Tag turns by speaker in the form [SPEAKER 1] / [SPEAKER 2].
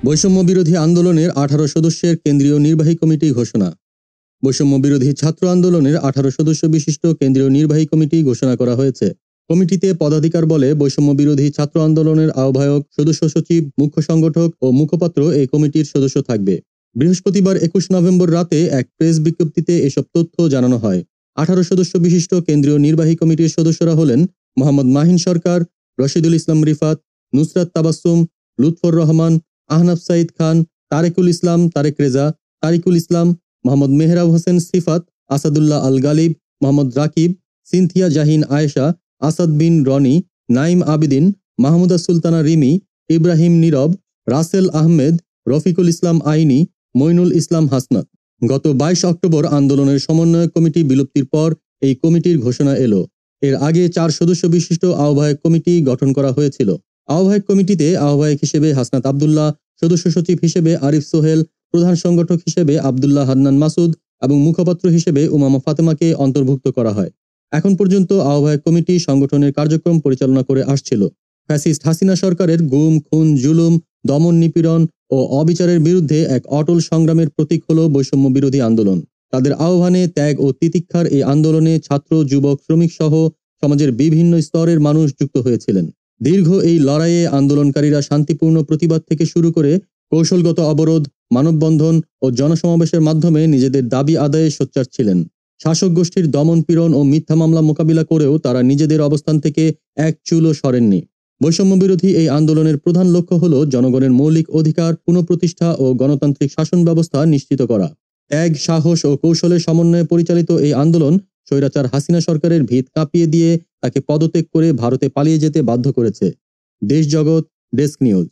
[SPEAKER 1] বৈষম্য বিরোধী আন্দোলনের 18 সদস্যের কেন্দ্রীয় নির্বাহী কমিটি ঘোষণা। বৈষম্য বিরোধী ছাত্র আন্দোলনের 18 সদস্য বিশিষ্ট কেন্দ্রীয় নির্বাহী কমিটি ঘোষণা করা হয়েছে। কমিটিতে পদাধিকার বলে বৈষম্য বিরোধী ছাত্র আন্দোলনের আহ্বায়ক, সদস্য সচিব, মুখ্য সংগঠক ও মুখপাত্র এই কমিটির সদস্য থাকবে। বৃহস্পতিবার 21 নভেম্বর রাতে এক প্রেস বিজ্ঞপ্তিতে এসব তথ্য জানানো হয়। 18 সদস্য বিশিষ্ট কেন্দ্রীয় নির্বাহী কমিটির সদস্যরা হলেন মোহাম্মদ মাহিন সরকার, রশিদুল ইসলাম রিফাত, নুসরাত তাবাসসুম, লুৎফর রহমান, আহনাফ সাঈদ খান, তারেকুল ইসলাম তারেক রেজা, তারিকুল ইসলাম, মোহাম্মদ মেহরাব হোসেন সিফাত, আসাদুল্লাহ আল গালিব, মোহাম্মদ রাকিব, সিনথিয়া জাহিন আয়েশা, আসাদ বিন রনি, নাইম আবিদিন, মাহমুদা সুলতানা রিমি, ইব্রাহিম নীরব, রাসেল আহমেদ, রফিকুল ইসলাম আইনি, মইনুল ইসলাম হাসনাত। গত 22 অক্টোবর আন্দোলনের সমন্বয়ক কমিটি বিলুপ্তির পর এই কমিটির ঘোষণা এলো। এর আগে 4 সদস্য বিশিষ্ট আহ্বায়ক কমিটি গঠন করা হয়েছিল। আহ্বায়ক কমিটিতে আহ্বায়ক হিসেবে হাসনাত আবদুল্লাহ, সদস্য সচিব হিসেবে আরিফ সোহেল, প্রধান সংগঠক হিসেবে আবদুল্লাহ হান্নান মাসুদ এবং মুখপাত্র হিসেবে উমামা ফাতেমাকে অন্তর্ভুক্ত করা হয়। এখন পর্যন্ত আহ্বায়ক কমিটি সংগঠনের কার্যক্রম পরিচালনা করে আসছিল। ফ্যাসিস্ট হাসিনা সরকারের গুম, খুন, জুলুম, দমন, নিপীড়ন ও অবিচারের বিরুদ্ধে এক অটল সংগ্রামের প্রতীক হল বৈষম্য বিরোধী আন্দোলন। তাদের আহ্বানে, ত্যাগ ও তিতিক্ষার এই আন্দোলনে ছাত্র, যুবক, শ্রমিক সহ সমাজের বিভিন্ন স্তরের মানুষ যুক্ত হয়েছিলেন। দীর্ঘ এই লড়াইয়ে আন্দোলনকারীরা শান্তিপূর্ণ প্রতিবাদ থেকে শুরু করে কৌশলগত অবরোধ, মানববন্ধন ও জনসমাবেশের মাধ্যমে নিজেদের দাবি আদায়ে সোচ্চার ছিলেন। শাসক গোষ্ঠীর দমন, পীড়ন ও মিথ্যা মামলা মোকাবিলা করেও তারা নিজেদের অবস্থান থেকে এক চুলও সরেননি। বৈষম্য বিরোধী এই আন্দোলনের প্রধান লক্ষ্য হল জনগণের মৌলিক অধিকার পুনঃপ্রতিষ্ঠা ও গণতান্ত্রিক শাসন ব্যবস্থা নিশ্চিত করা। ত্যাগ, সাহস ও কৌশলের সমন্বয়ে পরিচালিত এই আন্দোলন স্বৈরাচার হাসিনা সরকারের ভিত কাঁপিয়ে দিয়ে তাকে পদত্যাগ করে ভারতে পালিয়ে যেতে বাধ্য করেছে। দেশ জগৎ ডেস্ক নিউজ।